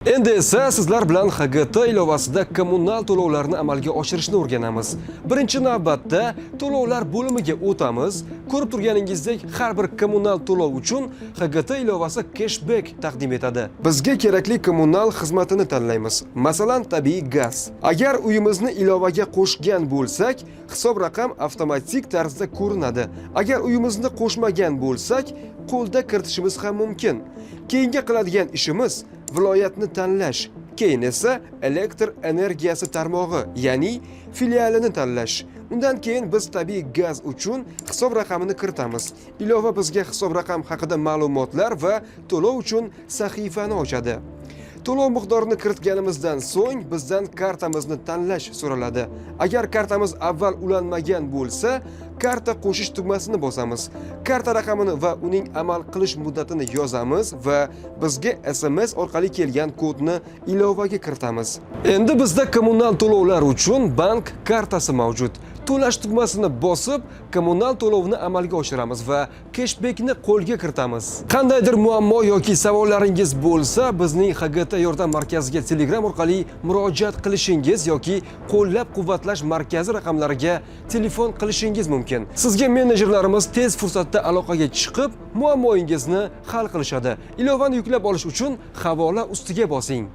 Endi esa sizlar bilan HGT ilovasida kommunal to'lovlarni amalga oshirishni o'rganamiz. Birinchi navbatda to'lovlar bo'limiga o'tamiz. Ko'rib turganingizdek, har bir kommunal to'lov uchun HGT ilovasi cashback taqdim etadi. Bizga kerakli kommunal xizmatini tanlaymiz. Masalan, tabiiy gaz. Agar uyimizni ilovaga qo'shgan bo'lsak, hisob raqam avtomatik tarzda ko'rinadi. Agar uyimizni qo'shmagan bo'lsak, qo'lda kiritishimiz ham mumkin. Keyingi qiladigan ishimiz viloyatni tanlash, keyin esa elektr energiyasi tarmog'i, ya'ni filialini tanlash. Undan keyin biz tabiiy gaz uchun hisob raqamini kiritamiz. Ilova bizga hisob raqam haqida ma'lumotlar va to'lov uchun sahifani ochadi. To'lov miqdorini kiritganimizdan so'ng bizdan kartamizni tanlash so'raladi. Agar kartamiz avval ulanmagan bo'lsa, karta qo'shish tugmasini bosamiz. Karta raqamini va uning amal qilish muddatini yozamiz va bizga SMS orqali kelgan kodni ilovaga kiritamiz. Endi bizda kommunal to'lovlar uchun bank kartasi mavjud. To'lash tugmasini bosib, kommunal to'lovni amalga oshiramiz va cashbackni qo'lga kiritamiz. Qandaydir muammo yoki savollaringiz bo'lsa, bizning HGT yordam markaziga Telegram orqali murojaat qilishingiz yoki qo'llab-quvvatlash markazi raqamlariga telefon qilishingiz mumkin. Sizga menejerlarimiz tez fursatda aloqaga chiqib, muammoingizni hal qilishadi. Ilovani yuklab olish uchun havola ustiga bosing.